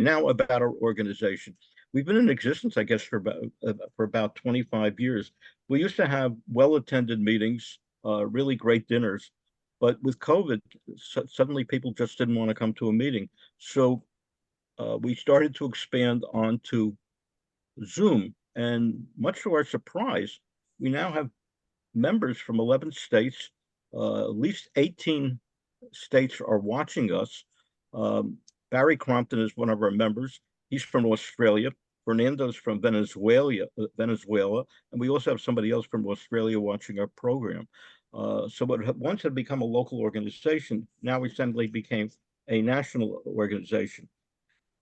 now about our organization. We've been in existence, I guess, for about 25 years. We used to have well-attended meetings, really great dinners, but with COVID, suddenly people just didn't want to come to a meeting. So we started to expand onto Zoom, and much to our surprise, we now have members from 11 states. At least 18 states are watching us. Barry Crompton is one of our members. He's from Australia. Fernando's from Venezuela, and we also have somebody else from Australia watching our program. So what once had become a local organization, now we suddenly became a national organization.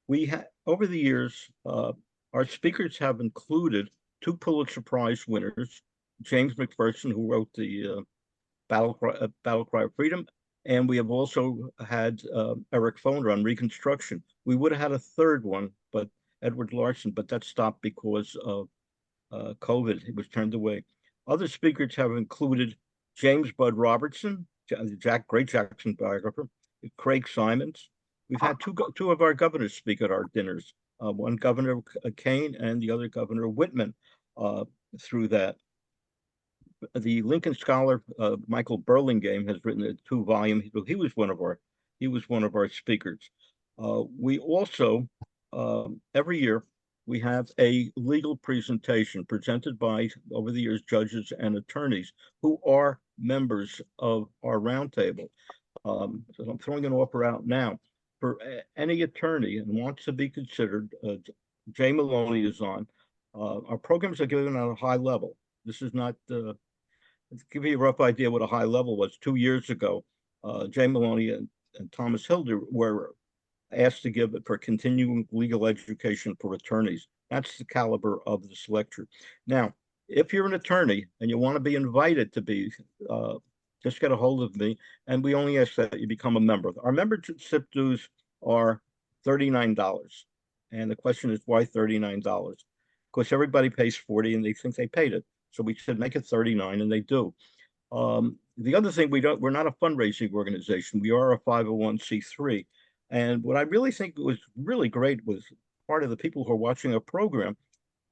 We have, over the years, our speakers have included two Pulitzer Prize winners, James McPherson, who wrote the Battle Cry of Freedom, and we have also had Eric Foner on Reconstruction. We would have had a third one, but Edward Larson, but that stopped because of COVID. He was turned away. Other speakers have included James Bud Robertson, great Jackson biographer, Craig Simons. We've had two of our governors speak at our dinners, one Governor Kane and the other Governor Whitman through that. The Lincoln scholar Michael Burlingame has written a 2-volume. He was one of our speakers. We also every year we have a legal presentation presented by, over the years, judges and attorneys who are members of our roundtable. So I'm throwing an offer out now for any attorney and wants to be considered. Jay Maloney is on. Our programs are given at a high level. This is not. To give you a rough idea what a high level was, 2 years ago, Jay Maloney and Thomas Hilder were asked to give it for continuing legal education for attorneys. That's the caliber of this lecture. Now, if you're an attorney and you want to be invited to be, just get a hold of me, and we only ask that you become a member. Our membership dues are $39, and the question is, why $39? Of course, everybody pays $40, and they think they paid it. So we should make it 39, and they do. The other thing, we're not a fundraising organization. We are a 501c3. And what I really think was really great was part of the people who are watching our program.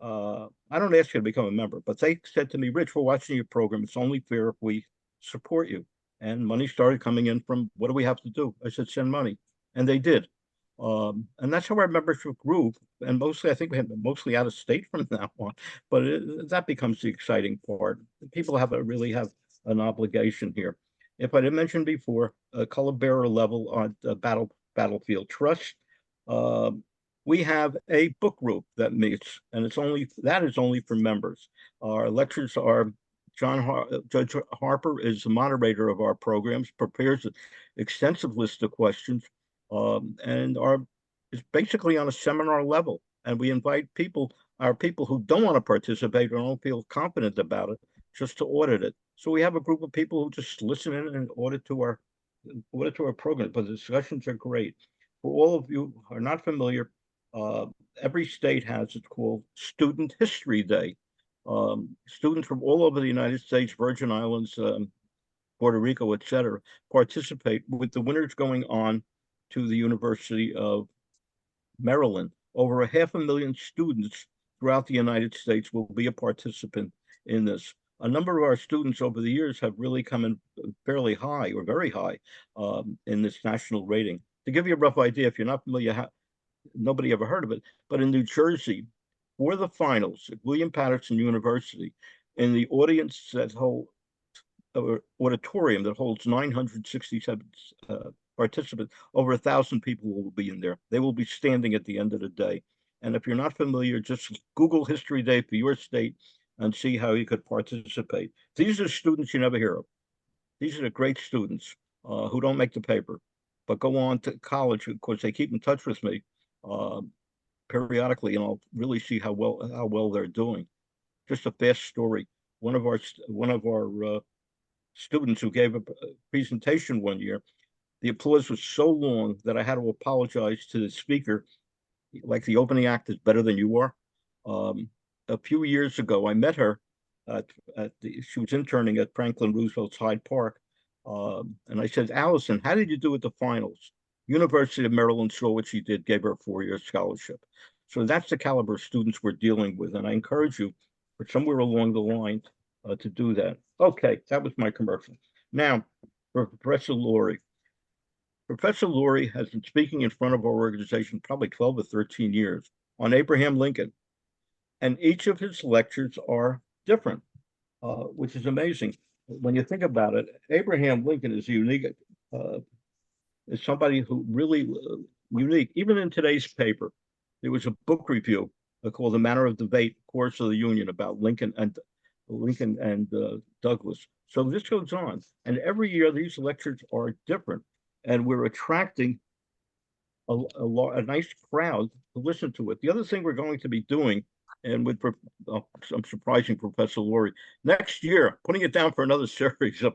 I don't ask you to become a member, but they said to me, Rich, we're watching your program. It's only fair if we support you. And money started coming in from, what do we have to do? I said, send money. And they did. And that's how our membership grew. And mostly, I think we had mostly out of state from now on. But that becomes the exciting part. People really have an obligation here. If I didn't mention before, color bearer level on Battlefield Trust. We have a book group that meets, and that is only for members. Our lectures are Judge Harper is the moderator of our programs, prepares an extensive list of questions, and is basically on a seminar level. And we invite our people who don't want to participate or don't feel confident about it, just to audit it. So we have a group of people who just listen in and audit to our program, but the discussions are great. For all of you who are not familiar, every state has, it's called Student History Day. Students from all over the United States, Virgin Islands, Puerto Rico, etc., participate, with the winners going on to the University of Maryland. Over 500,000 students throughout the United States will be a participant in this. A number of our students over the years have really come in fairly high or very high in this national rating. To give you a rough idea, if you're not familiar, nobody ever heard of it, but in New Jersey, for the finals at William Patterson University, in the auditorium that holds 967 participants, over 1,000 people will be in there. They will be standing at the end of the day. And if you're not familiar, just Google History Day for your state and see how you could participate. These are students you never hear of. These are the great students who don't make the paper, but go on to college. Of course, they keep in touch with me periodically, and I'll really see how well they're doing. Just a fast story. One of our students who gave a presentation one year, the applause was so long that I had to apologize to the speaker. Like, the opening act is better than you are. A few years ago, I met her she was interning at Franklin Roosevelt's Hyde Park. And I said, Allison, how did you do at the finals? University of Maryland saw what she did, gave her a 4-year scholarship. So that's the caliber of students we're dealing with. And I encourage you, for somewhere along the line, to do that. Okay, that was my commercial. Now, for Professor Lurie. Professor Lurie has been speaking in front of our organization probably 12 or 13 years on Abraham Lincoln. And each of his lectures are different, which is amazing. When you think about it, Abraham Lincoln is unique, is somebody who really unique. Even in today's paper, there was a book review called "The Manner of Debate: Course of the Union" about Lincoln and Douglas. So this goes on, and every year these lectures are different, and we're attracting a nice crowd to listen to it. The other thing we're going to be doing, and with I'm surprising Professor Lurie, next year, putting it down for another series of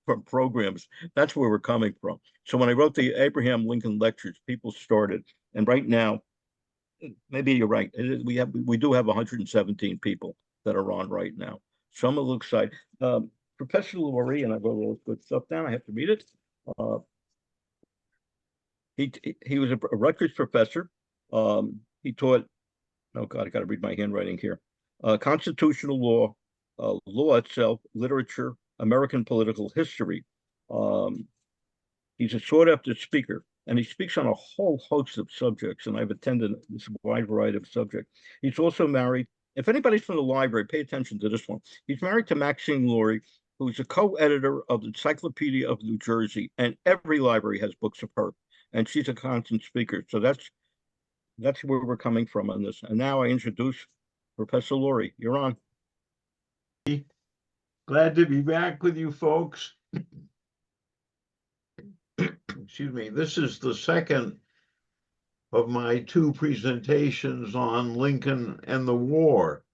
from programs. That's where we're coming from. So when I wrote the Abraham Lincoln lectures, people started, and right now, maybe you're right. We do have 117 people that are on right now. So I'm a little excited. Professor Lurie, and I wrote all this good stuff down. I have to read it. He was a Rutgers professor. He taught, oh God, I got to read my handwriting here. Constitutional law, law itself, literature, American political history. He's a sought after speaker, and he speaks on a whole host of subjects, and I've attended this wide variety of subjects. He's also married. If anybody's from the library, pay attention to this one. He's married to Maxine Lurie, who's a co-editor of the Encyclopedia of New Jersey, and every library has books of her, and she's a constant speaker. So that's where we're coming from on this. And now I introduce Professor Lurie. You're on. Glad to be back with you folks. Excuse me. This is the second of my 2 presentations on Lincoln and the war.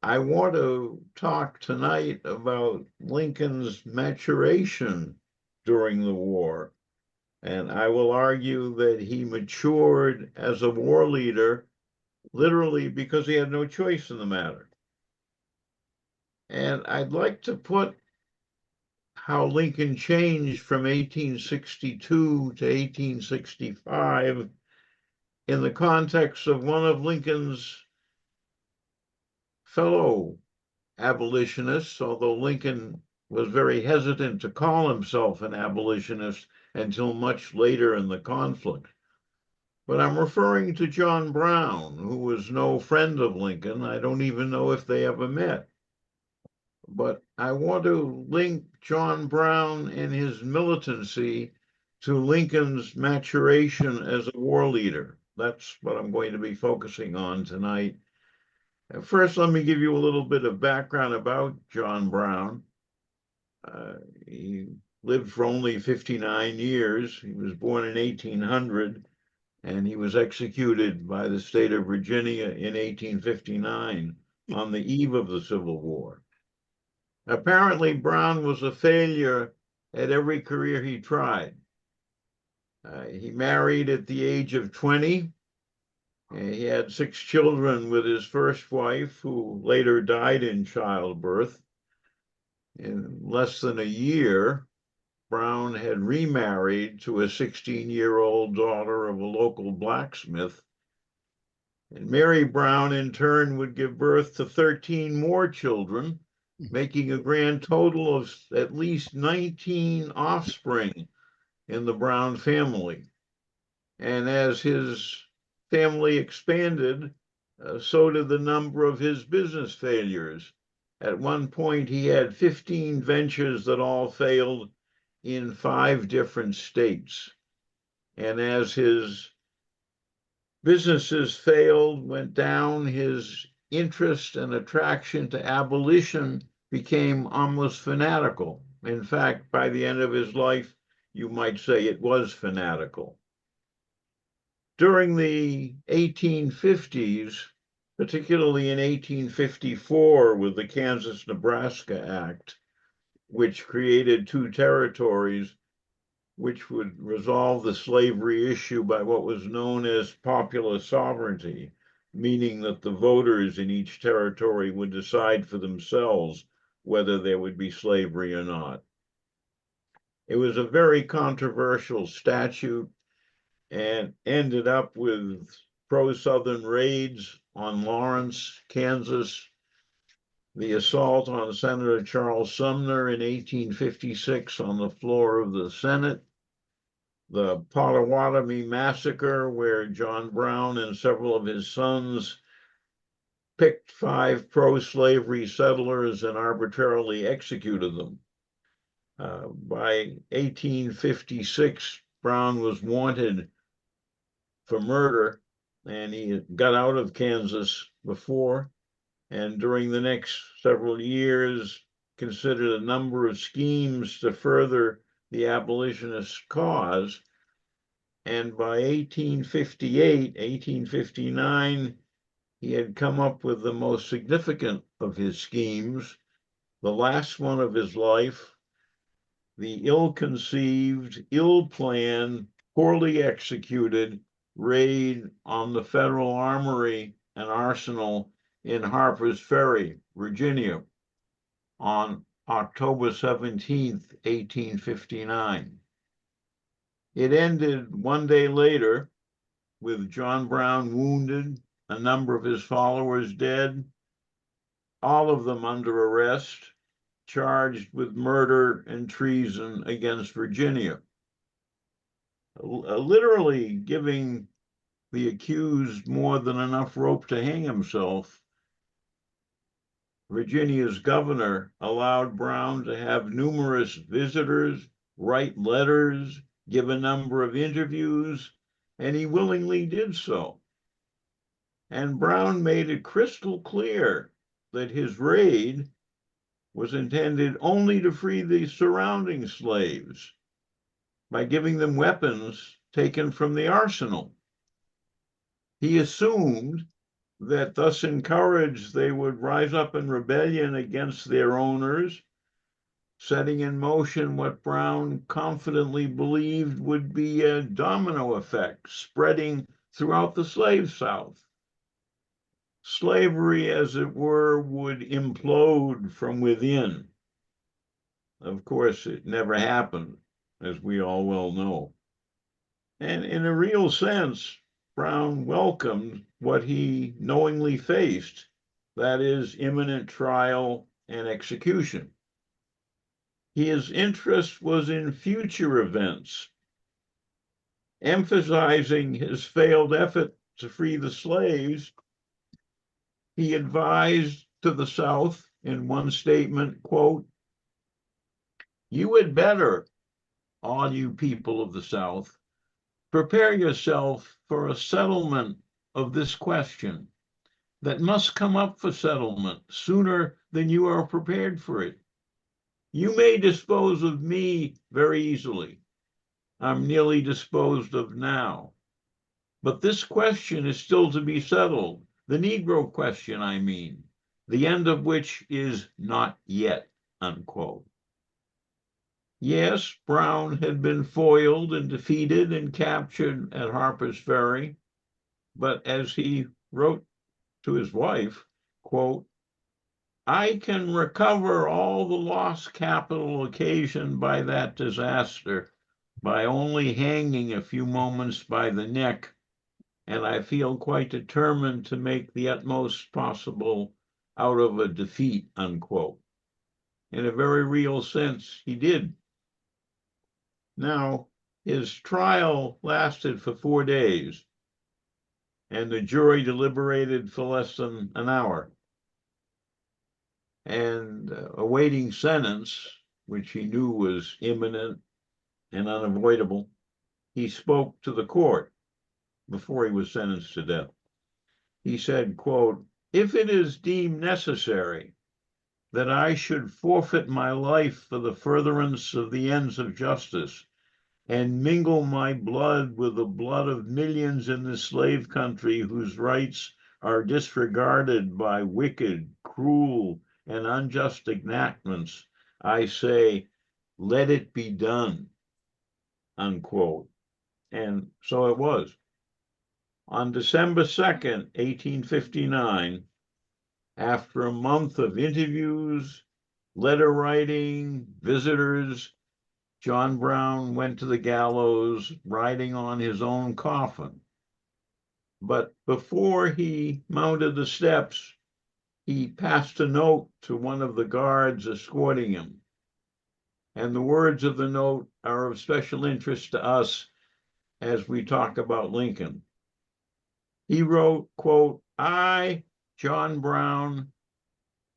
I want to talk tonight about Lincoln's maturation during the war. And I will argue that he matured as a war leader literally because he had no choice in the matter. And I'd like to put how Lincoln changed from 1862 to 1865 in the context of one of Lincoln's fellow abolitionists, although Lincoln was very hesitant to call himself an abolitionist until much later in the conflict. But I'm referring to John Brown, who was no friend of Lincoln. I don't even know if they ever met. But I want to link John Brown and his militancy to Lincoln's maturation as a war leader. That's what I'm going to be focusing on tonight. First, let me give you a little bit of background about John Brown. He lived for only 59 years. He was born in 1800, and he was executed by the state of Virginia in 1859 on the eve of the Civil War. Apparently, Brown was a failure at every career he tried. He married at the age of 20. He had 6 children with his first wife, who later died in childbirth. In less than a year, Brown had remarried to a 16-year-old daughter of a local blacksmith. And Mary Brown, in turn, would give birth to 13 more children, making a grand total of at least 19 offspring in the Brown family. And as his family expanded, so did the number of his business failures. At one point, he had 15 ventures that all failed in 5 different states. And as his businesses failed, went down, his interest and attraction to abolition became almost fanatical. In fact, by the end of his life, you might say it was fanatical. During the 1850s, particularly in 1854 with the Kansas-Nebraska Act, which created 2 territories which would resolve the slavery issue by what was known as popular sovereignty, meaning that the voters in each territory would decide for themselves whether there would be slavery or not. It was a very controversial statute and ended up with pro-Southern raids on Lawrence, Kansas, the assault on Senator Charles Sumner in 1856 on the floor of the Senate, the Potawatomi massacre, where John Brown and several of his sons picked 5 pro-slavery settlers and arbitrarily executed them. By 1856, Brown was wanted for murder, and he got out of Kansas before, and during the next several years considered a number of schemes to further the abolitionist cause. And by 1858, 1859, he had come up with the most significant of his schemes, the last one of his life, the ill-conceived, ill-planned, poorly executed raid on the Federal Armory and Arsenal in Harper's Ferry, Virginia, on October 17th, 1859. It ended one day later with John Brown wounded, a number of his followers dead, all of them under arrest, charged with murder and treason against Virginia, literally giving the accused more than enough rope to hang himself. Virginia's governor allowed Brown to have numerous visitors, write letters, give a number of interviews, and he willingly did so. And Brown made it crystal clear that his raid was intended only to free the surrounding slaves by giving them weapons taken from the arsenal. He assumed that thus encouraged they would rise up in rebellion against their owners, setting in motion what Brown confidently believed would be a domino effect spreading throughout the slave South. Slavery, as it were, would implode from within. Of course, it never happened, as we all well know. And in a real sense, Brown welcomed what he knowingly faced, that is, imminent trial and execution. His interest was in future events, emphasizing his failed effort to free the slaves. He advised to the South in one statement, quote, "You had better, all you people of the South, prepare yourself for a settlement of this question that must come up for settlement sooner than you are prepared for it. You may dispose of me very easily. I'm nearly disposed of now. But this question is still to be settled. The Negro question, I mean, the end of which is not yet," unquote. Yes, Brown had been foiled and defeated and captured at Harper's Ferry, but as he wrote to his wife, quote, "I can recover all the lost capital occasioned by that disaster by only hanging a few moments by the neck, and I feel quite determined to make the utmost possible out of a defeat," unquote. In a very real sense, he did. Now, his trial lasted for 4 days, and the jury deliberated for less than an hour. And awaiting sentence, which he knew was imminent and unavoidable, he spoke to the court before he was sentenced to death. He said, quote, "If it is deemed necessary that I should forfeit my life for the furtherance of the ends of justice and mingle my blood with the blood of millions in the slave country whose rights are disregarded by wicked, cruel, and unjust enactments, I say, let it be done," unquote. And so it was. On December 2nd, 1859, after a month of interviews, letter writing, visitors, John Brown went to the gallows riding on his own coffin. But before he mounted the steps, he passed a note to one of the guards escorting him. And the words of the note are of special interest to us as we talk about Lincoln. He wrote, quote, "I, John Brown,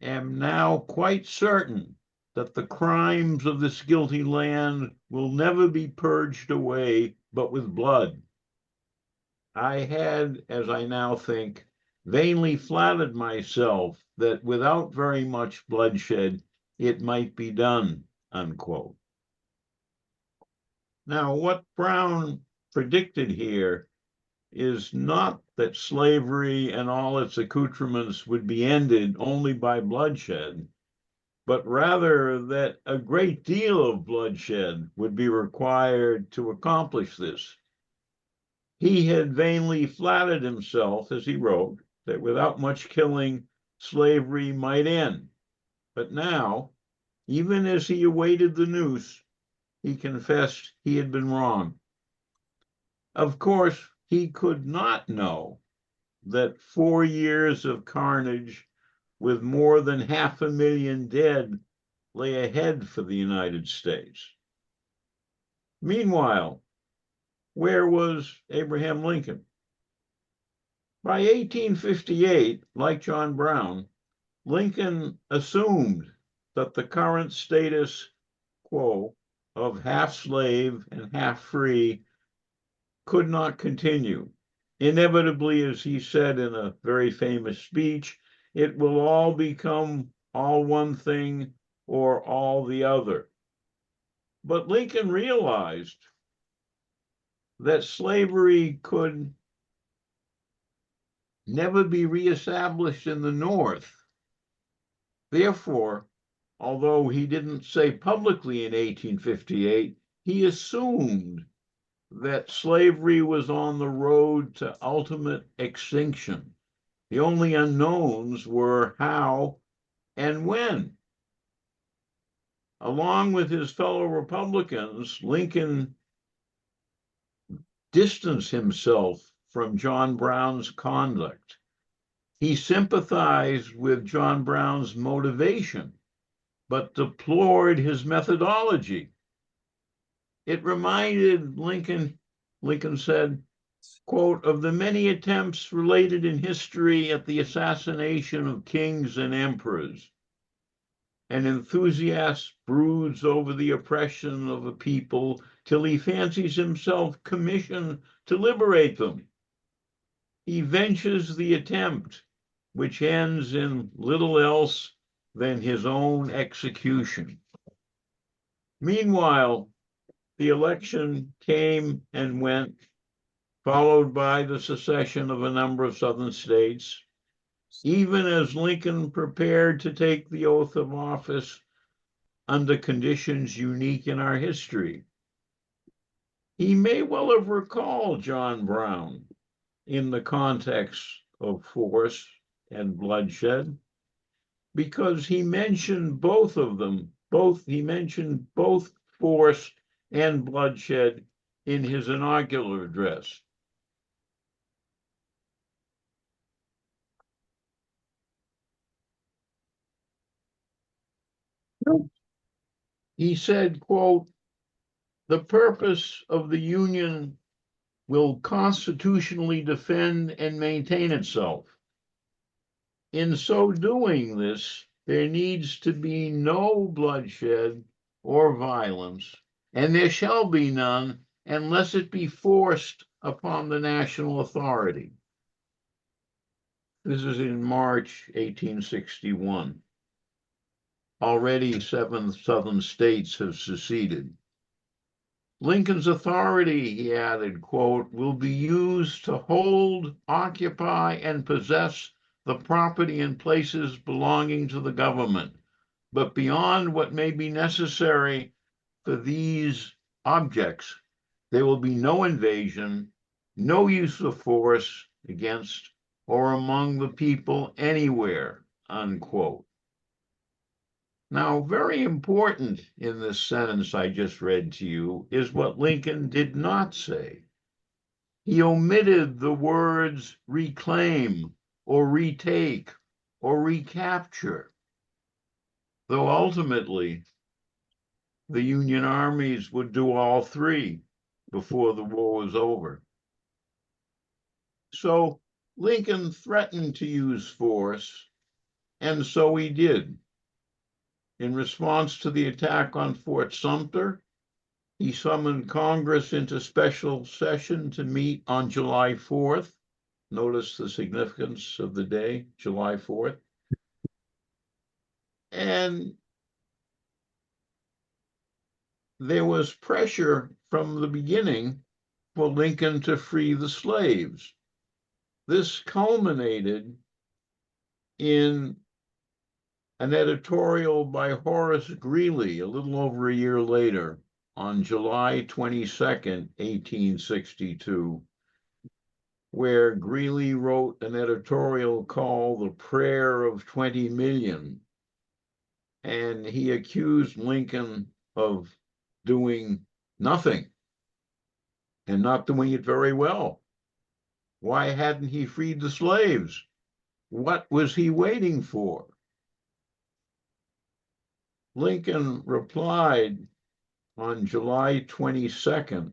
am now quite certain that the crimes of this guilty land will never be purged away but with blood. I had, as I now think, vainly flattered myself that without very much bloodshed it might be done," unquote. Now, what Brown predicted here is not that slavery and all its accoutrements would be ended only by bloodshed, but rather that a great deal of bloodshed would be required to accomplish this. He had vainly flattered himself, as he wrote, that without much killing, slavery might end. But now, even as he awaited the noose, he confessed he had been wrong. Of course, he could not know that 4 years of carnage with more than 500,000 dead lay ahead for the United States. Meanwhile, where was Abraham Lincoln? By 1858, like John Brown, Lincoln assumed that the current status quo of half slave and half free could not continue. Inevitably, as he said in a very famous speech, it will all become all one thing or all the other. But Lincoln realized that slavery could never be reestablished in the North. Therefore, although he didn't say publicly in 1858, he assumed that slavery was on the road to ultimate extinction. The only unknowns were how and when. Along with his fellow Republicans, Lincoln distanced himself from John Brown's conduct. He sympathized with John Brown's motivation, but deplored his methodology. It reminded Lincoln said, quote, "of the many attempts related in history at the assassination of kings and emperors. An enthusiast broods over the oppression of a people till he fancies himself commissioned to liberate them. He ventures the attempt, which ends in little else than his own execution." Meanwhile, the election came and went, followed by the secession of a number of southern states. Even as Lincoln prepared to take the oath of office under conditions unique in our history, he may well have recalled John Brown in the context of force and bloodshed, because he mentioned both of them, he mentioned both force and bloodshed in his inaugural address. He said, quote, "The purpose of the Union will constitutionally defend and maintain itself. In so doing this, there needs to be no bloodshed or violence, and there shall be none unless it be forced upon the national authority." This is in March 1861. Already 7 southern states have seceded. Lincoln's authority, he added, quote, "will be used to hold, occupy, and possess the property and places belonging to the government, but beyond what may be necessary for these objects, there will be no invasion, no use of force against or among the people anywhere," unquote. Now, very important in this sentence I just read to you is what Lincoln did not say. He omitted the words reclaim or retake or recapture, though ultimately the Union armies would do all three before the war was over. So Lincoln threatened to use force, and so he did. In response to the attack on Fort Sumter, he summoned Congress into special session to meet on July 4th. Notice the significance of the day, July 4th. And there was pressure from the beginning for Lincoln to free the slaves. This culminated in an editorial by Horace Greeley a little over a year later, on July 22nd, 1862, where Greeley wrote an editorial called The Prayer of 20 Million, and he accused Lincoln of doing nothing and not doing it very well. Why hadn't he freed the slaves? What was he waiting for? Lincoln replied on July 22nd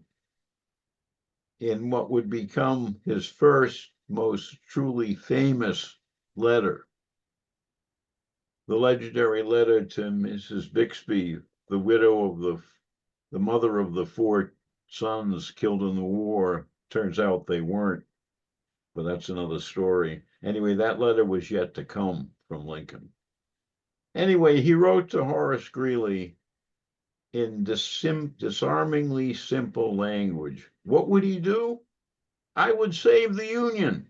in what would become his first, most truly famous letter, the legendary letter to Mrs. Bixby, the widow of the mother of the 4 sons killed in the war. Turns out they weren't, but that's another story. Anyway, that letter was yet to come from Lincoln. Anyway, he wrote to Horace Greeley in disarmingly simple language. What would he do? I would save the Union.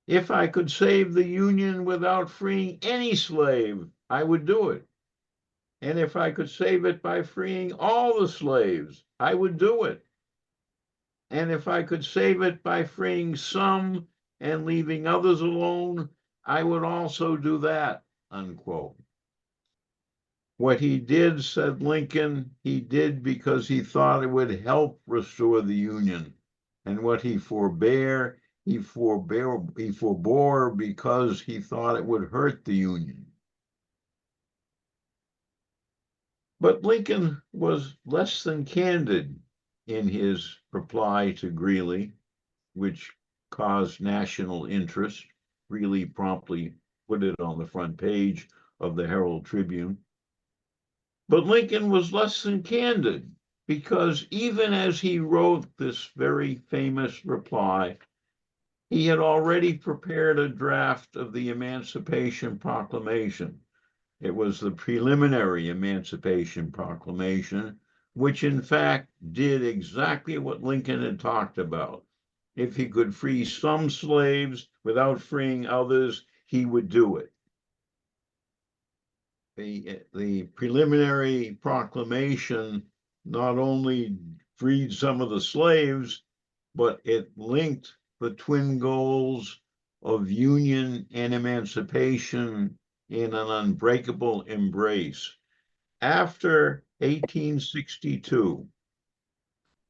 If I could save the Union without freeing any slave, I would do it. And if I could save it by freeing all the slaves, I would do it. And if I could save it by freeing some and leaving others alone, I would also do that, unquote. What he did, said Lincoln, he did because he thought it would help restore the Union. And what he forbore because he thought it would hurt the Union. But Lincoln was less than candid in his reply to Greeley, which caused national interest. Greeley promptly put it on the front page of the Herald Tribune. But Lincoln was less than candid, because even as he wrote this very famous reply, he had already prepared a draft of the Emancipation Proclamation. It was the preliminary Emancipation Proclamation, which in fact did exactly what Lincoln had talked about. If he could free some slaves without freeing others, he would do it. The preliminary proclamation not only freed some of the slaves, but it linked the twin goals of union and emancipation in an unbreakable embrace. After 1862,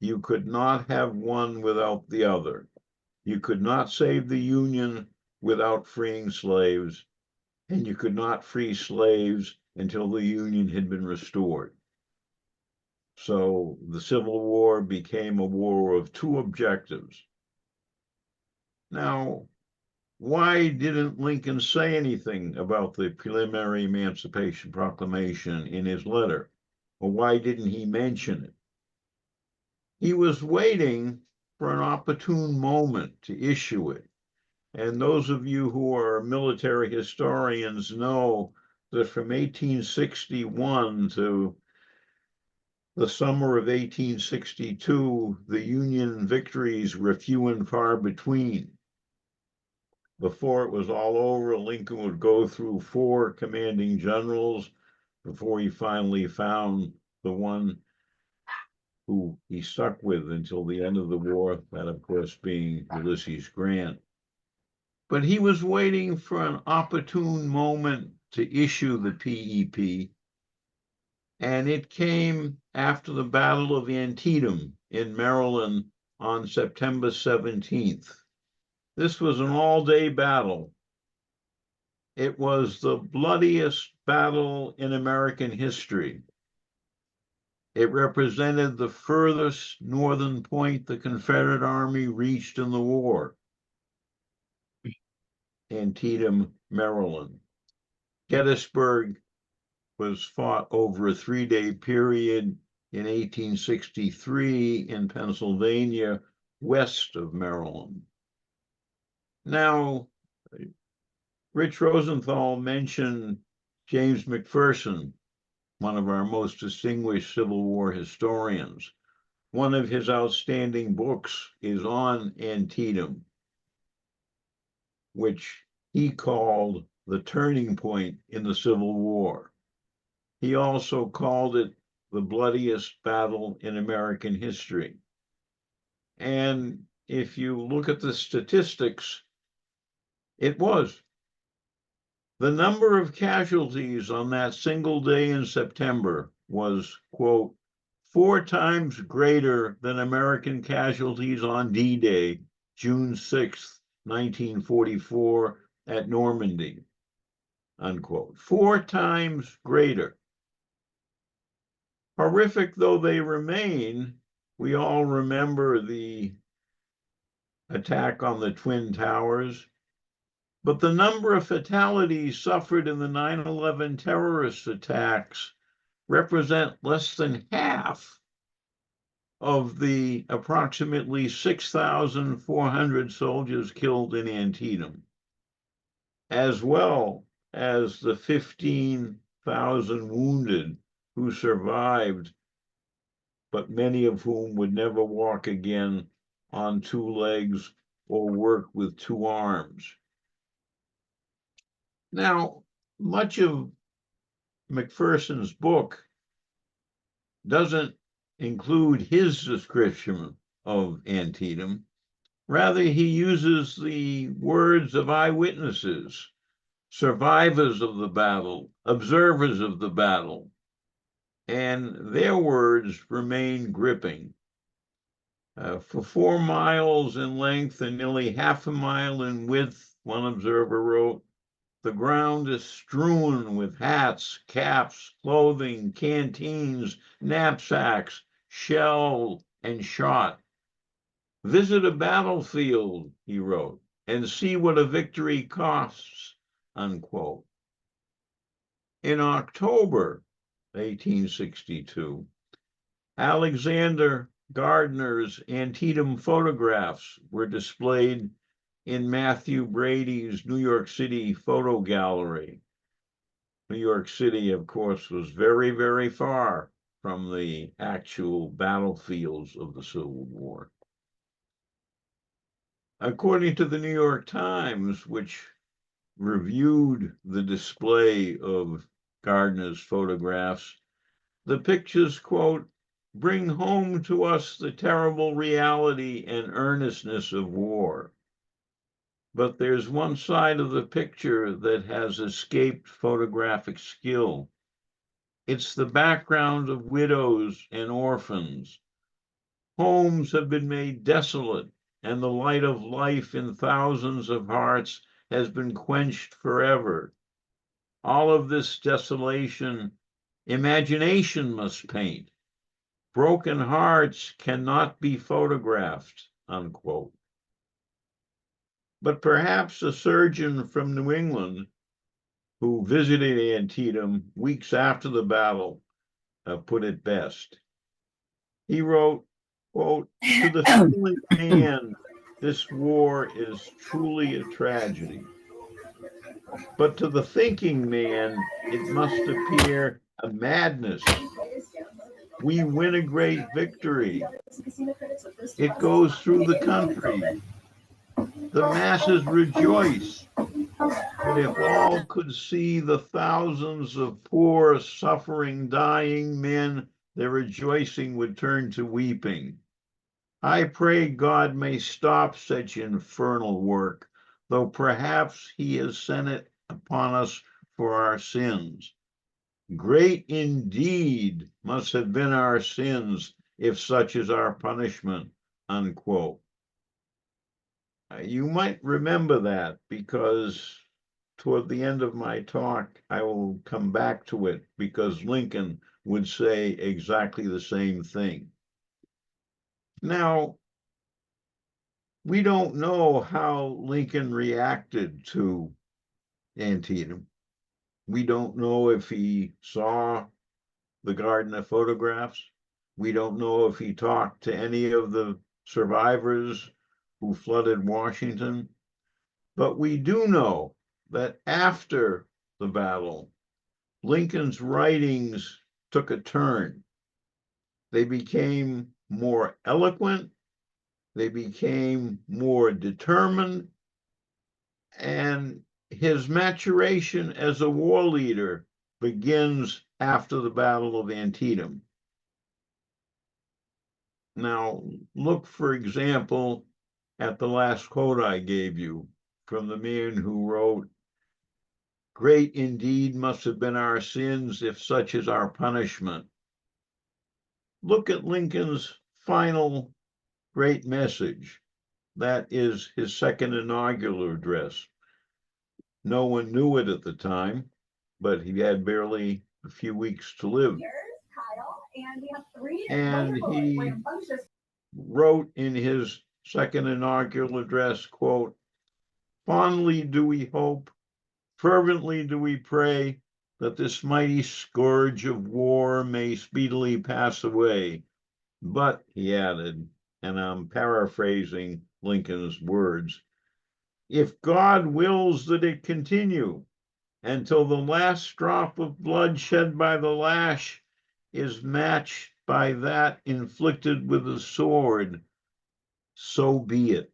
you could not have one without the other. You could not save the Union without freeing slaves, and you could not free slaves until the Union had been restored. So the Civil War became a war of two objectives. Now, why didn't Lincoln say anything about the preliminary Emancipation Proclamation in his letter? Or why didn't he mention it? He was waiting for an opportune moment to issue it. And those of you who are military historians know that from 1861 to the summer of 1862, the Union victories were few and far between. Before it was all over, Lincoln would go through 4 commanding generals before he finally found the one who he stuck with until the end of the war, that of course being Ulysses Grant. But he was waiting for an opportune moment to issue the PEP, And it came after the Battle of Antietam in Maryland on September 17th. This was an all-day battle. It was the bloodiest battle in American history. It represented the furthest northern point the Confederate Army reached in the war. Antietam, Maryland. Gettysburg was fought over a 3-day period in 1863 in Pennsylvania, west of Maryland. Now, Rich Rosenthal mentioned James McPherson, one of our most distinguished Civil War historians. One of his outstanding books is on Antietam, which he called the turning point in the Civil War. He also called it the bloodiest battle in American history. And if you look at the statistics, it was. The number of casualties on that single day in September was, quote, 4 times greater than American casualties on D-Day, June 6, 1944, at Normandy, unquote. 4 times greater. Horrific though they remain, we all remember the attack on the Twin Towers, but the number of fatalities suffered in the 9/11 terrorist attacks represent less than half of the approximately 6,400 soldiers killed in Antietam, as well as the 15,000 wounded who survived, but many of whom would never walk again on 2 legs or work with 2 arms. Now, much of McPherson's book doesn't include his description of Antietam. Rather, he uses the words of eyewitnesses, survivors of the battle, observers of the battle, and their words remain gripping. For 4 miles in length and nearly half a mile in width, one observer wrote, the ground is strewn with hats, caps, clothing, canteens, knapsacks, shell, and shot. Visit a battlefield, he wrote, and see what a victory costs, unquote. In October 1862, Alexander Gardner's Antietam photographs were displayed in Matthew Brady's New York City photo gallery. New York City, of course, was very, very far from the actual battlefields of the Civil War. According to the New York Times, which reviewed the display of Gardner's photographs, the pictures, quote, bring home to us the terrible reality and earnestness of war. But there's one side of the picture that has escaped photographic skill. It's the background of widows and orphans. Homes have been made desolate, and the light of life in thousands of hearts has been quenched forever. All of this desolation, imagination must paint. Broken hearts cannot be photographed, unquote. But perhaps a surgeon from New England who visited Antietam weeks after the battle put it best. He wrote, quote, to the feeling man, this war is truly a tragedy. But to the thinking man, it must appear a madness. We win a great victory. It goes through the country. The masses rejoice. But if all could see the thousands of poor, suffering, dying men, their rejoicing would turn to weeping. I pray God may stop such infernal work, though perhaps he has sent it upon us for our sins. Great indeed must have been our sins, if such is our punishment, unquote. You might remember that because toward the end of my talk, I will come back to it because Lincoln would say exactly the same thing. Now, we don't know how Lincoln reacted to Antietam. We don't know if he saw the Gardner photographs. We don't know if he talked to any of the survivors who flooded Washington. But we do know that after the battle, Lincoln's writings took a turn. They became more eloquent, they became more determined, and his maturation as a war leader begins after the Battle of Antietam. Now, look, for example, at the last quote I gave you from the man who wrote, "Great indeed must have been our sins, if such is our punishment." Look at Lincoln's final great message. That is his second inaugural address. No one knew it at the time, but he had barely a few weeks to live. And he wrote in his second inaugural address, quote, "Fondly do we hope, fervently do we pray that this mighty scourge of war may speedily pass away. But," he added, and I'm paraphrasing Lincoln's words, "if God wills that it continue until the last drop of blood shed by the lash is matched by that inflicted with the sword, so be it."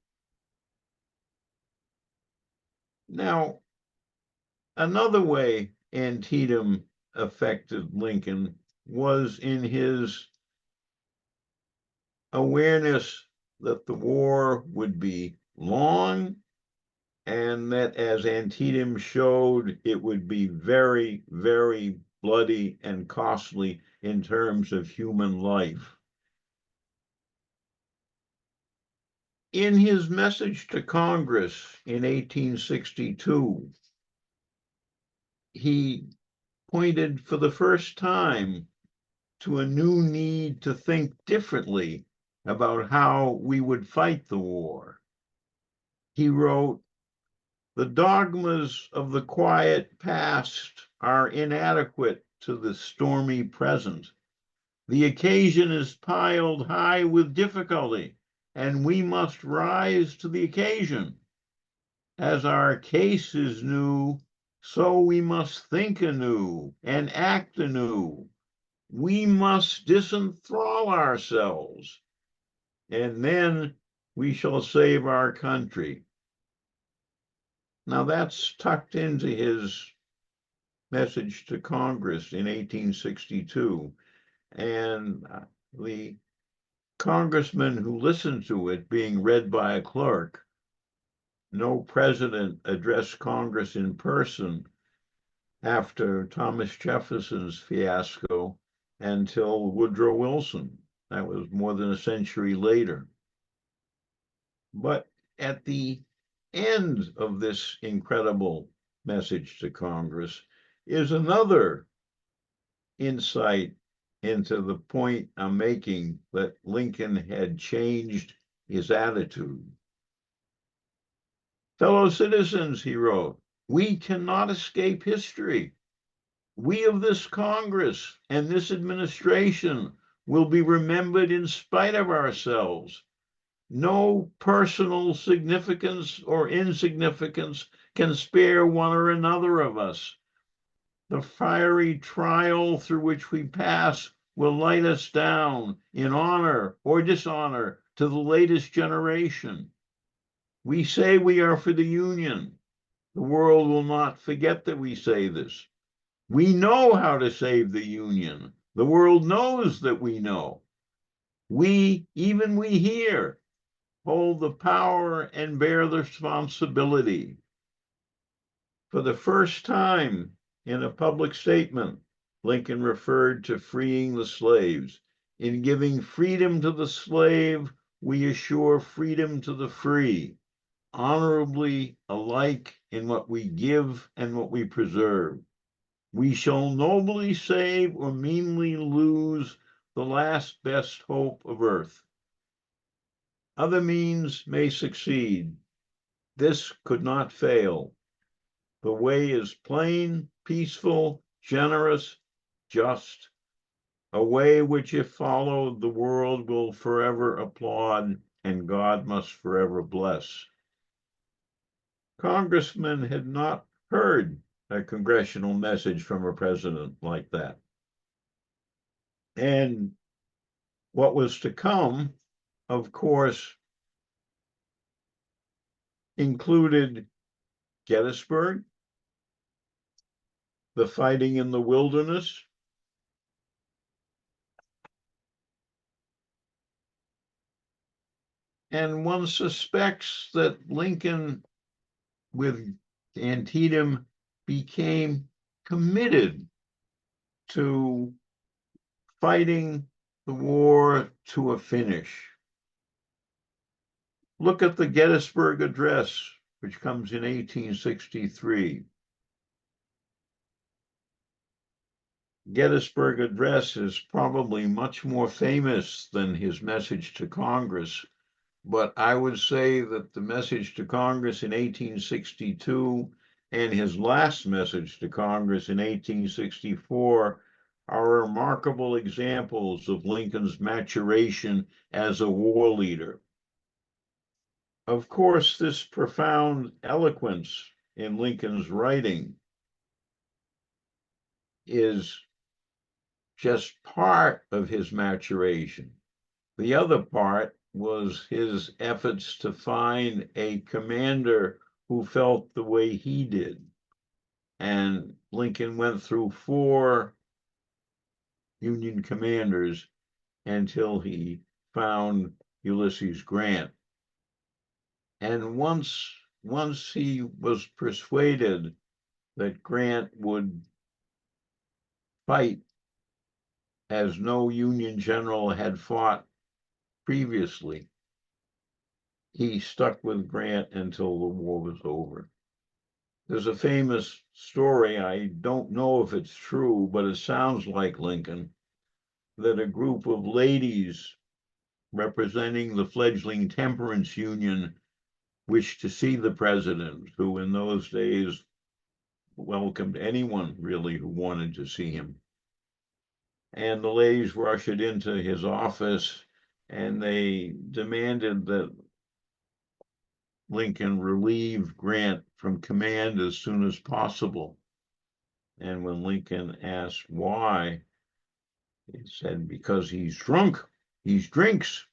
Now, another way Antietam affected Lincoln was in his awareness that the war would be long and that, as Antietam showed, it would be very, very bloody and costly in terms of human life. In his message to Congress in 1862, he pointed for the first time to a new need to think differently about how we would fight the war. He wrote, "The dogmas of the quiet past are inadequate to the stormy present. The occasion is piled high with difficulty, and we must rise to the occasion. As our case is new, so we must think anew and act anew. We must disenthrall ourselves, and then we shall save our country." Now, that's tucked into his message to Congress in 1862. And the congressman who listened to it being read by a clerk, no president addressed Congress in person after Thomas Jefferson's fiasco until Woodrow Wilson. That was more than a century later. But at the end of this incredible message to Congress is another insight into the point I'm making, that Lincoln had changed his attitude. "Fellow citizens," he wrote, "we cannot escape history. We of this Congress and this administration will be remembered in spite of ourselves. No personal significance or insignificance can spare one or another of us. The fiery trial through which we pass will light us down in honor or dishonor to the latest generation. We say we are for the Union. The world will not forget that we say this. We know how to save the Union. The world knows that we know. We, even we here, hold the power and bear the responsibility." For the first time in a public statement, Lincoln referred to freeing the slaves. In giving freedom to the slave, we assure freedom to the free, honorably alike in what we give and what we preserve. We shall nobly save or meanly lose the last best hope of earth. Other means may succeed. This could not fail. The way is plain, peaceful, generous, just, a way which, if followed, the world will forever applaud and God must forever bless. Congressmen had not heard a congressional message from a president like that. And what was to come, of course, included Gettysburg, the fighting in the wilderness, and one suspects that Lincoln, with Antietam, became committed to fighting the war to a finish. Look at the Gettysburg Address, which comes in 1863. Gettysburg Address is probably much more famous than his message to Congress, but I would say that the message to Congress in 1862 and his last message to Congress in 1864 are remarkable examples of Lincoln's maturation as a war leader. Of course, this profound eloquence in Lincoln's writing is just part of his maturation. The other part was his efforts to find a commander who felt the way he did. And Lincoln went through 4 Union commanders until he found Ulysses Grant. And once he was persuaded that Grant would fight as no Union general had fought previously, he stuck with Grant until the war was over. There's a famous story, I don't know if it's true, but it sounds like Lincoln, that a group of ladies representing the fledgling temperance union wished to see the president, who in those days welcomed anyone really who wanted to see him. And the ladies were ushered into his office and they demanded that Lincoln relieve Grant from command as soon as possible. And when Lincoln asked why, he said, because he's drunk, he drinks.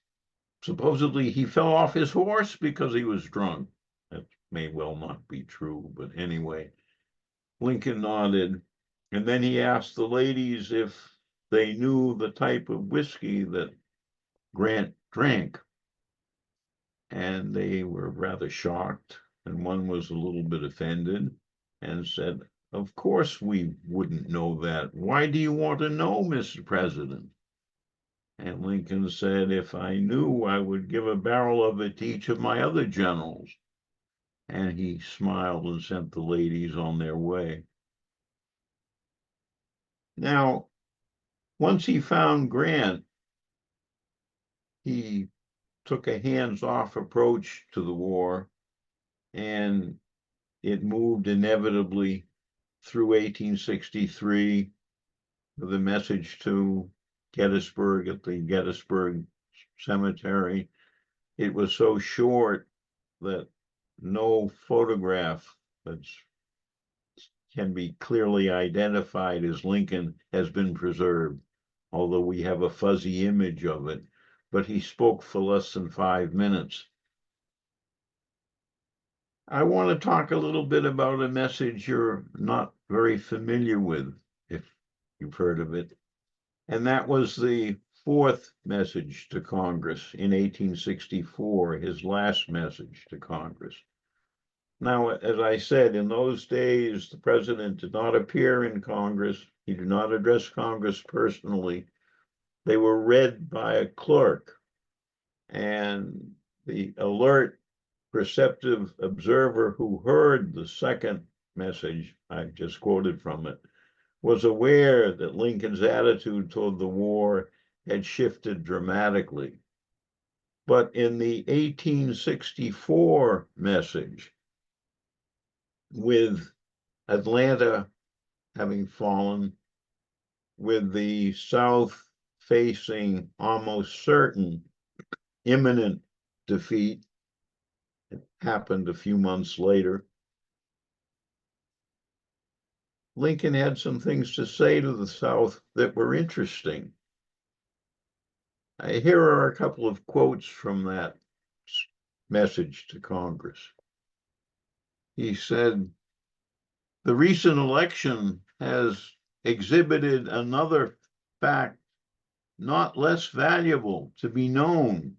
Supposedly he fell off his horse because he was drunk. That may well not be true, but anyway, Lincoln nodded. And then he asked the ladies if they knew the type of whiskey that Grant drank. And they were rather shocked. And one was a little bit offended and said, of course we wouldn't know that. Why do you want to know, Mr. President? And Lincoln said, if I knew, I would give a barrel of it to each of my other generals. And he smiled and sent the ladies on their way. Now, once he found Grant, he took a hands-off approach to the war, and it moved inevitably through 1863 with a message to Gettysburg at the Gettysburg Cemetery. It was so short that no photograph that can be clearly identified as Lincoln has been preserved, although we have a fuzzy image of it. But he spoke for less than 5 minutes. I want to talk a little bit about a message you're not very familiar with, if you've heard of it. And that was the 4th message to Congress in 1864, his last message to Congress. Now, as I said, in those days, the president did not appear in Congress He did not address Congress personally. They were read by a clerk, and the alert, perceptive observer who heard the second message I just quoted from it was aware that Lincoln's attitude toward the war had shifted dramatically. But in the 1864 message, with Atlanta having fallen, with the South facing almost certain imminent defeat, it happened a few months later, Lincoln had some things to say to the South that were interesting. Here are a couple of quotes from that message to Congress. He said, "The recent election has exhibited another fact not less valuable to be known,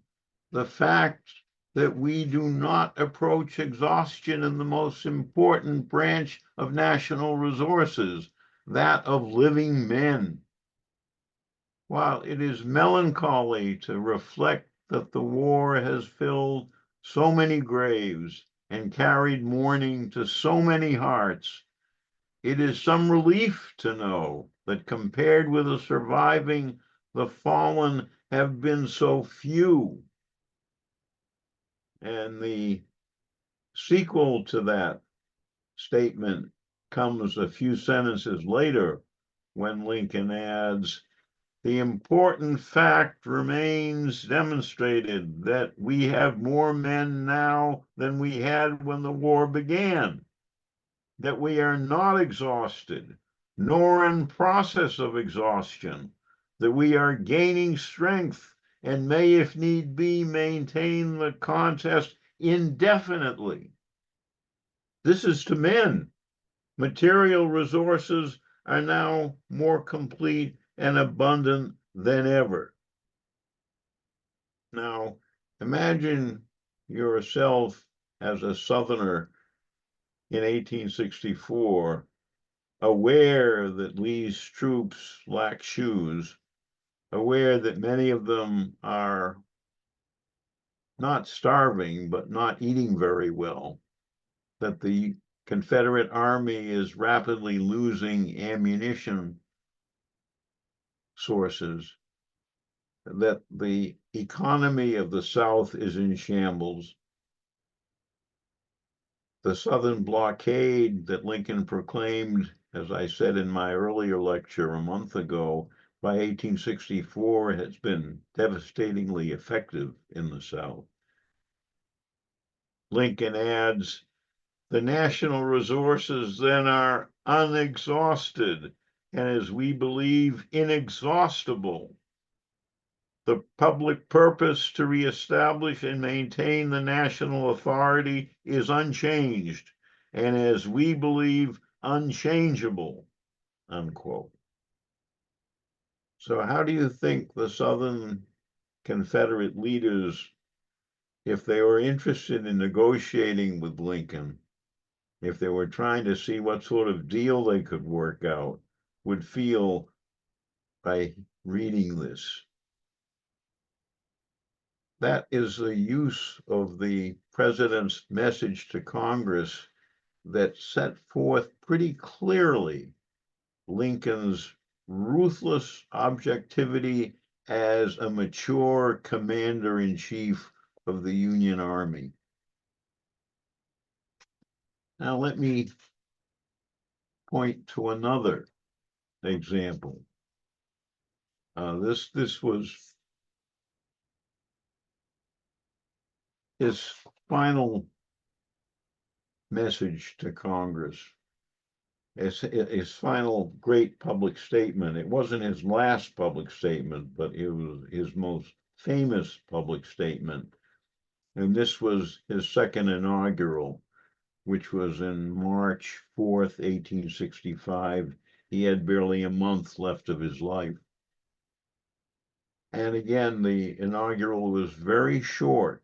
the fact that we do not approach exhaustion in the most important branch of national resources, that of living men. While it is melancholy to reflect that the war has filled so many graves and carried mourning to so many hearts, it is some relief to know that compared with the surviving, the fallen have been so few." And the sequel to that statement comes a few sentences later when Lincoln adds, "The important fact remains demonstrated that we have more men now than we had when the war began, that we are not exhausted, nor in process of exhaustion, that we are gaining strength and may, if need be, maintain the contest indefinitely." This is to men. Material resources are now more complete and abundant than ever. Now, imagine yourself as a Southerner in 1864, aware that Lee's troops lack shoes, aware that many of them are not starving, but not eating very well, that the Confederate Army is rapidly losing ammunition sources, that the economy of the South is in shambles. The Southern blockade that Lincoln proclaimed, as I said in my earlier lecture a month ago, by 1864 has been devastatingly effective in the South. Lincoln adds, "The national resources then are unexhausted, and as we believe, inexhaustible. The public purpose to reestablish and maintain the national authority is unchanged, and as we believe, unchangeable," unquote. So how do you think the Southern Confederate leaders, if they were interested in negotiating with Lincoln, if they were trying to see what sort of deal they could work out, would feel by reading this? That is the use of the president's message to Congress that set forth pretty clearly Lincoln's ruthless objectivity as a mature commander-in-chief of the Union Army. Now let me point to another example. This was his final message to Congress, his final great public statement. It wasn't his last public statement, but it was his most famous public statement. And this was his second inaugural, which was in March 4th, 1865. He had barely a month left of his life. And again, the inaugural was very short.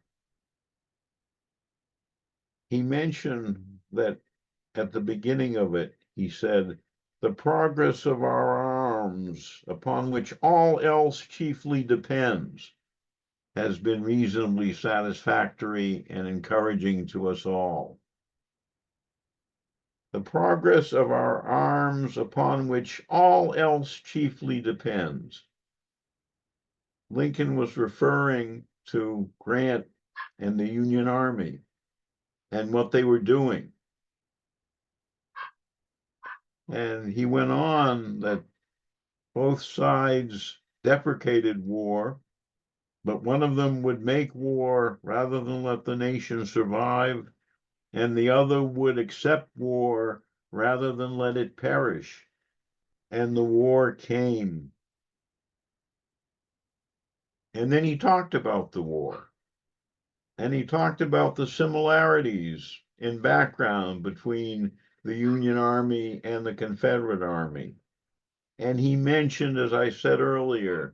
He mentioned that at the beginning of it, he said, the progress of our arms, upon which all else chiefly depends, has been reasonably satisfactory and encouraging to us all. The progress of our arms, upon which all else chiefly depends. Lincoln was referring to Grant and the Union Army and what they were doing. And he went on that both sides deprecated war, but one of them would make war rather than let the nation survive, and the other would accept war rather than let it perish. And the war came. And then he talked about the war. And he talked about the similarities in background between the Union Army and the Confederate Army. And he mentioned, as I said earlier,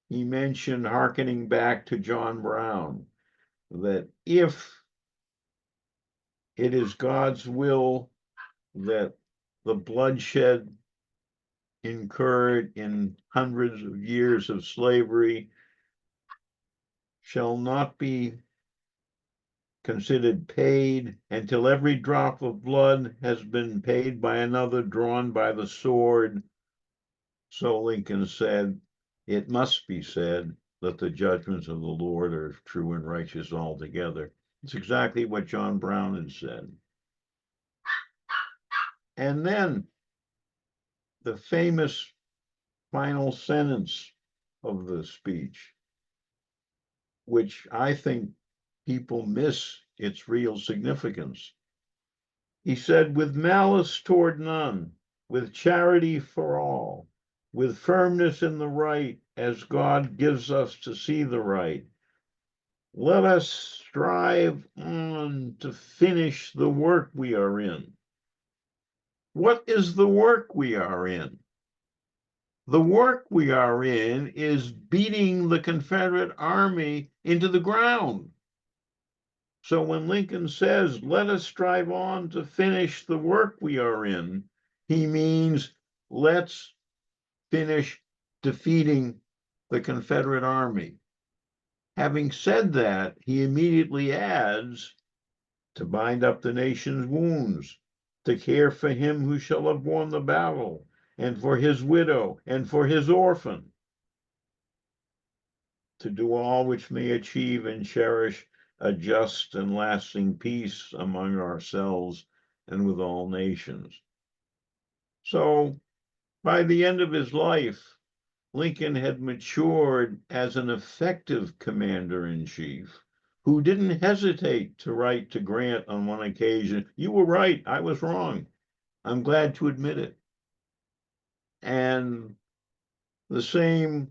he mentioned, hearkening back to John Brown, that if it is God's will that the bloodshed incurred in hundreds of years of slavery shall not be considered paid until every drop of blood has been paid by another drawn by the sword. So Lincoln said, it must be said that the judgments of the Lord are true and righteous altogether. It's exactly what John Brown had said. And then the famous final sentence of the speech, which I think people miss its real significance. He said, with malice toward none, with charity for all, with firmness in the right as God gives us to see the right, let us strive on to finish the work we are in. What is the work we are in? The work we are in is beating the Confederate Army into the ground. So when Lincoln says, let us strive on to finish the work we are in, he means let's finish defeating the Confederate Army. Having said that, he immediately adds, to bind up the nation's wounds, to care for him who shall have won the battle, and for his widow, and for his orphan, to do all which may achieve and cherish a just and lasting peace among ourselves and with all nations. So by the end of his life, Lincoln had matured as an effective commander-in-chief who didn't hesitate to write to Grant on one occasion, you were right, I was wrong. I'm glad to admit it. And the same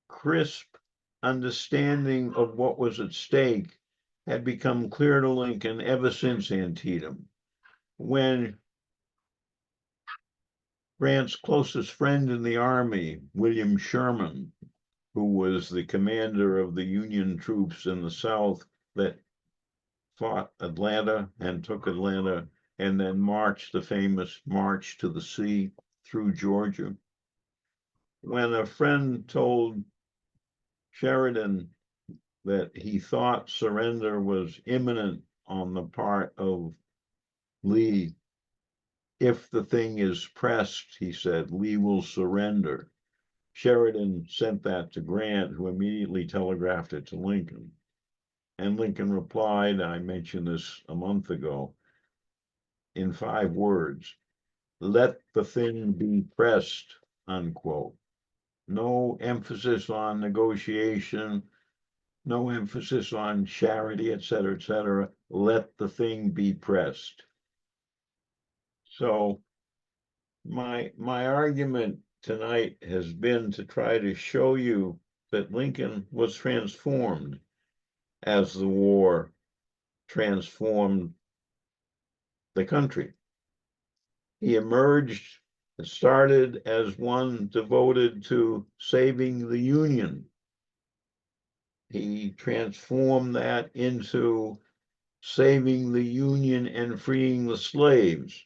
crisp understanding of what was at stake had become clear to Lincoln ever since Antietam, when Grant's closest friend in the Army, William Sherman, who was the commander of the Union troops in the South that fought Atlanta and took Atlanta and then marched the famous March to the Sea through Georgia. When a friend told Sheridan that he thought surrender was imminent on the part of Lee, if the thing is pressed, he said, Lee will surrender. Sheridan sent that to Grant, who immediately telegraphed it to Lincoln. And Lincoln replied, I mentioned this a month ago, in 5 words, let the thing be pressed, unquote. No emphasis on negotiation, no emphasis on charity, et cetera, et cetera. Let the thing be pressed. So my argument tonight has been to try to show you that Lincoln was transformed as the war transformed the country. He emerged and started as one devoted to saving the Union. He transformed that into saving the Union and freeing the slaves.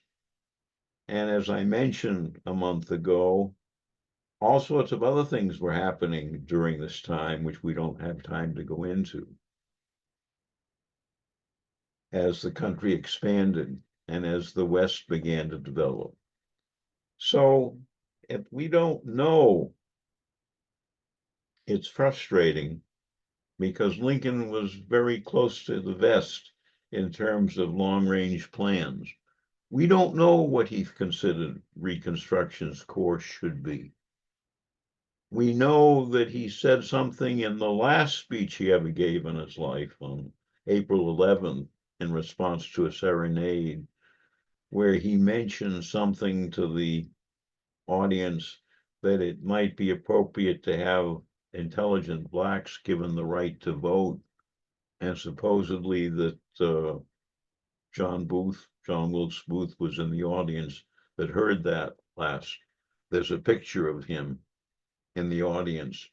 And as I mentioned a month ago, all sorts of other things were happening during this time, which we don't have time to go into, as the country expanded and as the West began to develop. So if we don't know, it's frustrating, because Lincoln was very close to the vest in terms of long-range plans. We don't know what he considered Reconstruction's course should be. We know that he said something in the last speech he ever gave in his life on April 11th in response to a serenade, where he mentioned something to the audience that it might be appropriate to have intelligent blacks given the right to vote, and supposedly that John Wilkes Booth was in the audience that heard that last. There's a picture of him in the audience,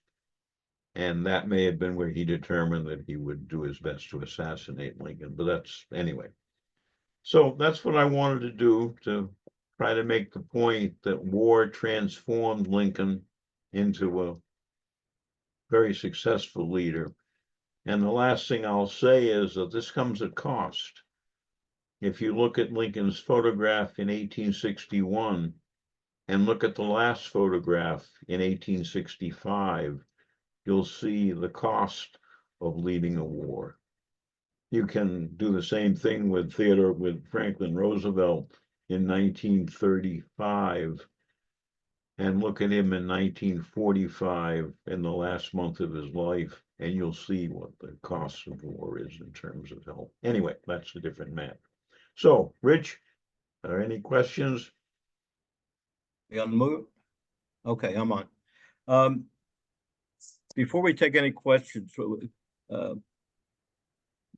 and that may have been where he determined that he would do his best to assassinate Lincoln, but that's anyway. So that's what I wanted to do, to try to make the point that war transformed Lincoln into a very successful leader. And the last thing I'll say is that this comes at cost. If you look at Lincoln's photograph in 1861 and look at the last photograph in 1865, you'll see the cost of leading a war. You can do the same thing with Franklin Roosevelt in 1935 and look at him in 1945 in the last month of his life, and you'll see what the cost of war is in terms of health. Anyway, that's a different matter. So, Rich, are there any questions? You on the move? Okay, I'm on. Before we take any questions,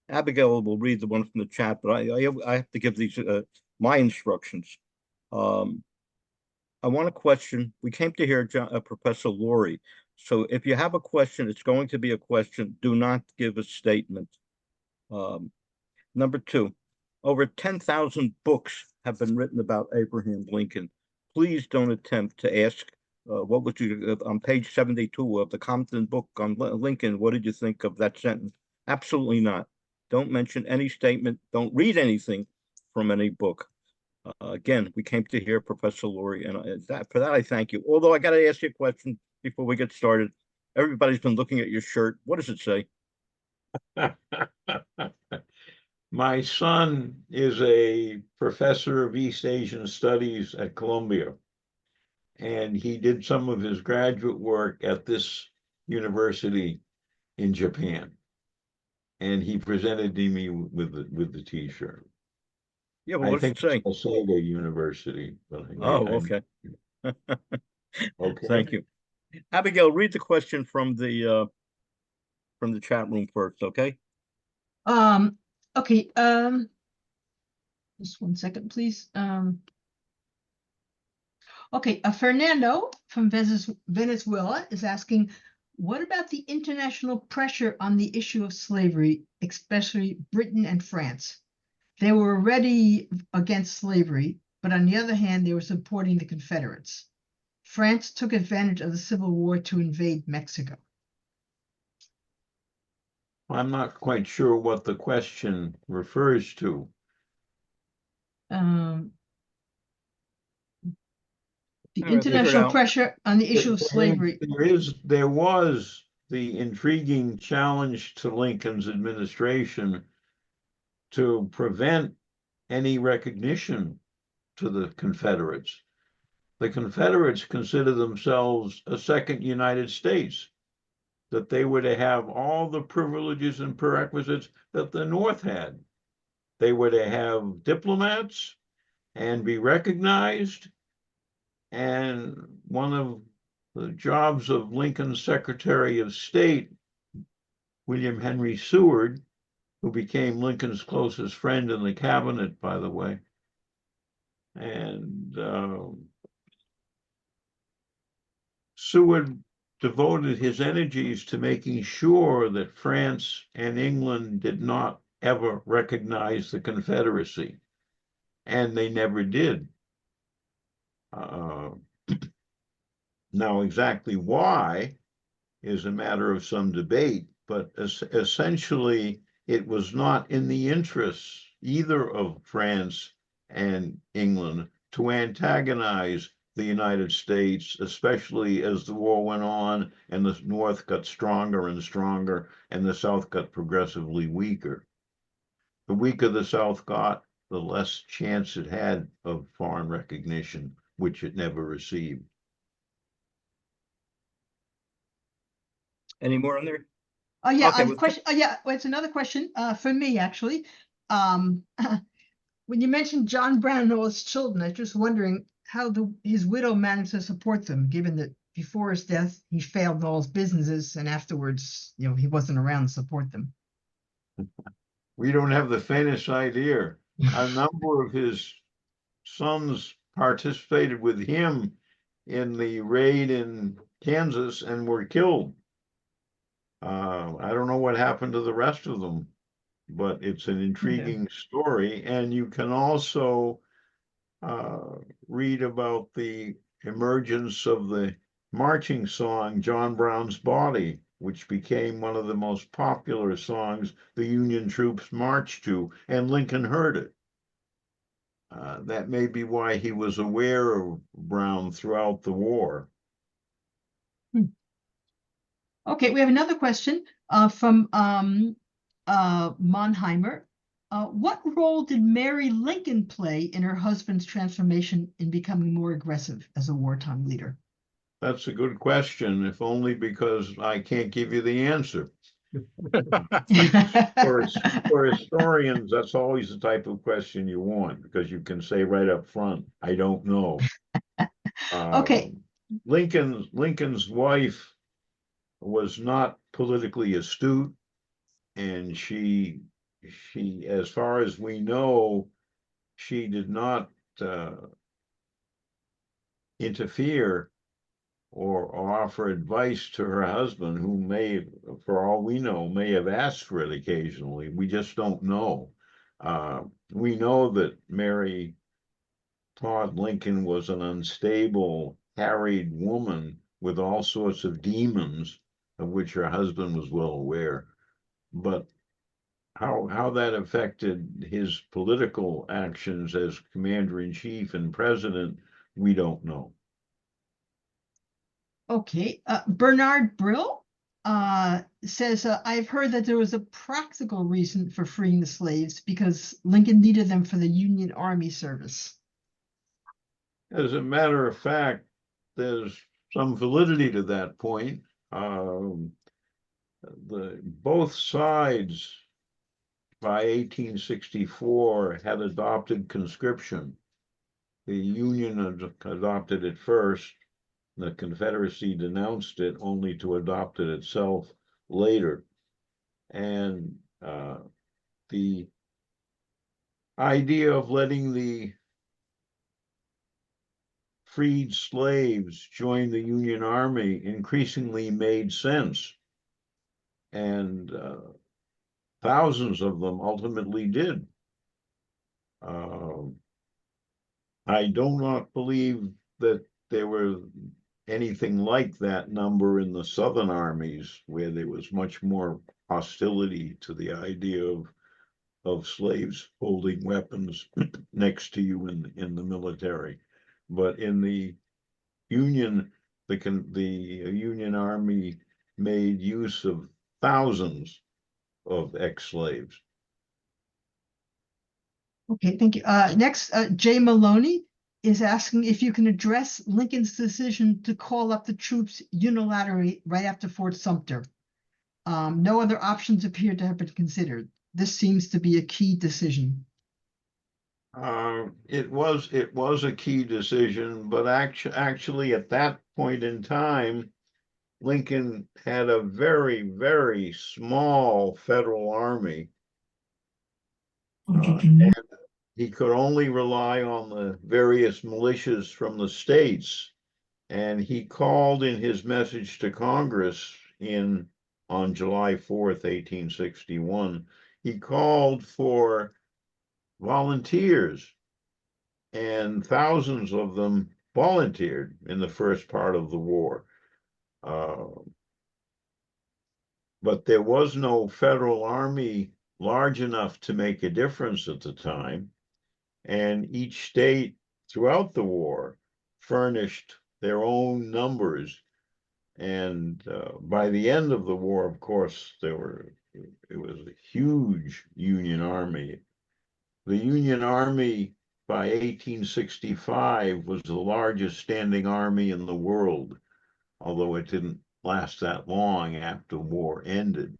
Abigail will read the one from the chat, but I have to give these my instructions. I want a question. We came to hear Professor Lurie. So if you have a question, it's going to be a question. Do not give a statement. Number two, over 10,000 books have been written about Abraham Lincoln. Please don't attempt to ask, what would you, on page 72 of the Compton book on Lincoln, what did you think of that sentence? Absolutely not. Don't mention any statement. Don't read anything from any book. Again, we came to hear Professor Lurie, and for that I thank you. Although I got to ask you a question before we get started. Everybody's been looking at your shirt. What does it say? My son is a professor of East Asian Studies at Columbia, and he did some of his graduate work at this university in Japan. And he presented to me with the T-shirt. Yeah, but I what does think it say? it's Osaka University. But Okay. Okay. Thank you. Abigail, read the question from the chat room first, okay? Okay, just one second, please. Okay, Fernando from Venezuela is asking, what about the international pressure on the issue of slavery, especially Britain and France? They were already against slavery, but on the other hand, they were supporting the Confederates. France took advantage of the Civil War to invade Mexico. I'm not quite sure what the question refers to. The international pressure on the issue of slavery. There was the intriguing challenge to Lincoln's administration to prevent any recognition to the Confederates. The Confederates consider themselves a second United States, that they were to have all the privileges and prerequisites that the North had. They were to have diplomats and be recognized. And one of the jobs of Lincoln's Secretary of State, William Henry Seward, who became Lincoln's closest friend in the cabinet, by the way, and Seward devoted his energies to making sure that France and England did not ever recognize the Confederacy, and they never did. Now, exactly why is a matter of some debate, but essentially it was not in the interests either of France and England to antagonize the United States, especially as the war went on and the North got stronger and stronger and the South got progressively weaker. The weaker the South got, the less chance it had of foreign recognition, which it never received. Any more on there? Oh yeah, Okay, question. Oh yeah, well, it's another question for me actually. Um, when you mentioned John Brown and all his children, I was just wondering how his widow managed to support them, given that before his death he failed in all his businesses, and afterwards, he wasn't around to support them. We don't have the faintest idea. A number of his sons participated with him in the raid in Kansas and were killed. I don't know what happened to the rest of them, but it's an intriguing story. And you can also read about the emergence of the marching song, John Brown's Body, which became one of the most popular songs the Union troops marched to, and Lincoln heard it. That may be why he was aware of Brown throughout the war. Okay, we have another question from Monheimer. What role did Mary Lincoln play in her husband's transformation in becoming more aggressive as a wartime leader? That's a good question, if only because I can't give you the answer. For historians, that's always the type of question you want, because you can say right up front, I don't know. Okay. Lincoln's wife was not politically astute, and she, as far as we know, she did not interfere or offer advice to her husband, who may, for all we know, may have asked for it occasionally. We just don't know. We know that Mary Todd Lincoln was an unstable, harried woman with all sorts of demons, of which her husband was well aware. But how that affected his political actions as commander-in-chief and president, we don't know. Okay, Bernard Brill says, I've heard that there was a practical reason for freeing the slaves because Lincoln needed them for the Union Army service. As a matter of fact, there's some validity to that point. Both sides by 1864 had adopted conscription. The Union had adopted it first. The Confederacy denounced it, only to adopt it itself later. And the idea of letting the freed slaves join the Union Army increasingly made sense. And thousands of them ultimately did. I do not believe that there were anything like that number in the Southern armies, where there was much more hostility to the idea of slaves holding weapons next to you in the military. But in the Union, the Union Army made use of thousands of ex-slaves. Okay, thank you. Next, Jay Maloney is asking if you can address Lincoln's decision to call up the troops unilaterally right after Fort Sumter. No other options appear to have been considered. This seems to be a key decision. It was a key decision, but actually at that point in time, Lincoln had a very, very small federal army. And he could only rely on the various militias from the states. And he called in his message to Congress on July 4th, 1861, he called for volunteers, and thousands of them volunteered in the first part of the war. But there was no federal army large enough to make a difference at the time. And each state throughout the war furnished their own numbers. And by the end of the war, of course, it was a huge Union Army. The Union Army by 1865 was the largest standing army in the world, although it didn't last that long after the war ended.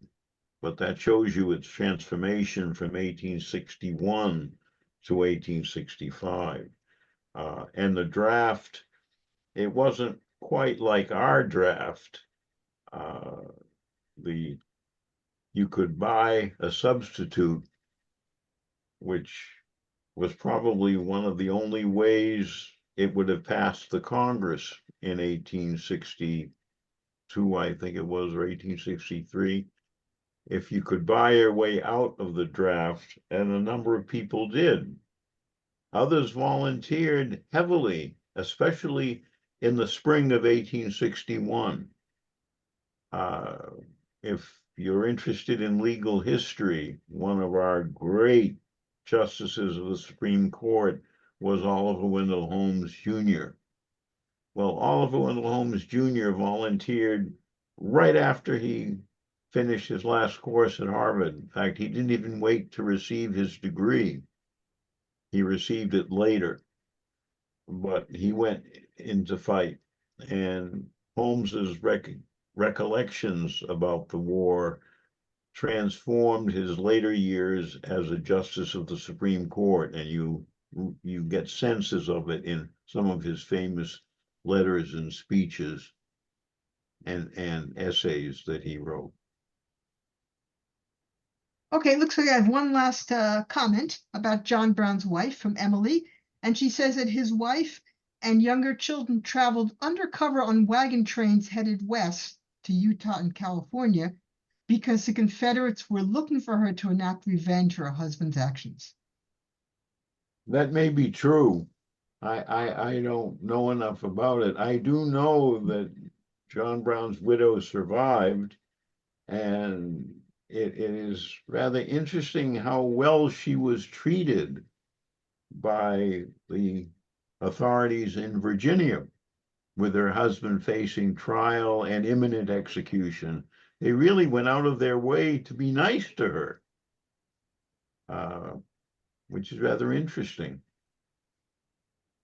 But that shows you its transformation from 1861 to 1865. And the draft, it wasn't quite like our draft. You could buy a substitute, which was probably one of the only ways it would have passed the Congress in 1862, I think it was, or 1863. If you could buy your way out of the draft, and a number of people did. Others volunteered heavily, especially in the spring of 1861. If you're interested in legal history, one of our great justices of the Supreme Court was Oliver Wendell Holmes Jr. Well, Oliver Wendell Holmes Jr. volunteered right after he finished his last course at Harvard. In fact, he didn't even wait to receive his degree. He received it later, but he went into fight. And Holmes's recollections about the war transformed his later years as a justice of the Supreme Court, and you get senses of it in some of his famous letters and speeches and essays that he wrote. Okay, looks like I have one last comment about John Brown's wife from Emily. And she says that his wife and younger children traveled undercover on wagon trains headed west to Utah and California because the Confederates were looking for her to enact revenge for her husband's actions. That may be true. I don't know enough about it. I do know that John Brown's widow survived, and it is rather interesting how well she was treated by the authorities in Virginia, with her husband facing trial and imminent execution. They really went out of their way to be nice to her, which is rather interesting.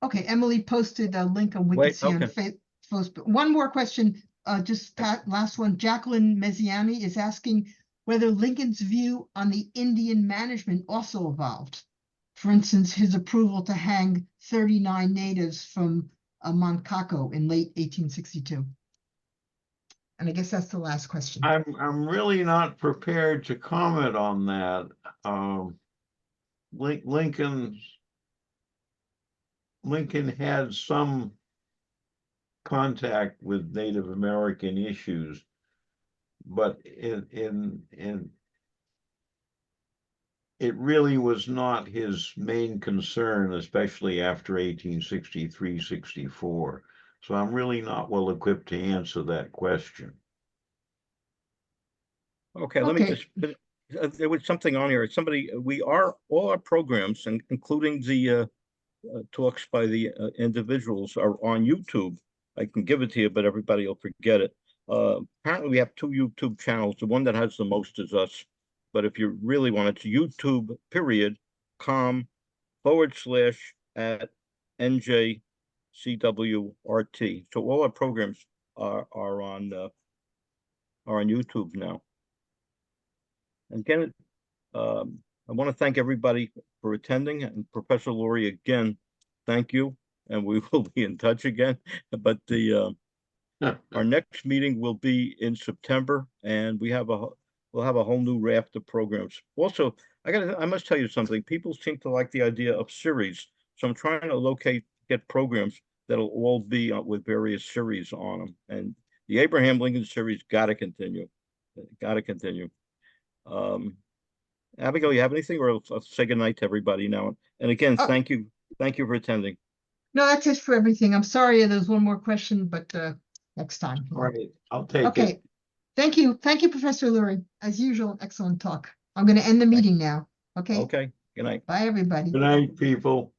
Okay, Emily posted a link on Wait, Wikicy on okay. Facebook. One more question, last one. Jacqueline Mezziani is asking whether Lincoln's view on the Indian management also evolved. For instance, his approval to hang 39 natives from Moncaco in late 1862. And I guess that's the last question. I'm really not prepared to comment on that. Lincoln had some contact with Native American issues, but it really was not his main concern, especially after 1863-64. So I'm really not well equipped to answer that question. Okay, let me just, there was something on here. All our programs, including the talks by the individuals, are on YouTube. I can give it to you, but everybody will forget it. Apparently we have 2 YouTube channels. The one that has the most is us. But if you really want, it's youtube.com/@ NJCWRT. So all our programs are on YouTube now. And again, I want to thank everybody for attending, and Professor Lurie, again, thank you, and we will be in touch again. But our next meeting will be in September, and we'll have a whole new raft of programs. Also, I must tell you something. People seem to like the idea of series, so I'm trying to get programs that'll all be with various series on them. And the Abraham Lincoln series got to continue. Got to continue. Abigail, you have anything, or I'll say good night to everybody now? And again, thank you for attending. No, that's it for everything. I'm sorry, there's one more question, but next time. All right, I'll take it. Okay. Thank you. Thank you, Professor Lurie. As usual, excellent talk. I'm going to end the meeting now. Okay. Okay, good night. Bye, everybody. Good night, people.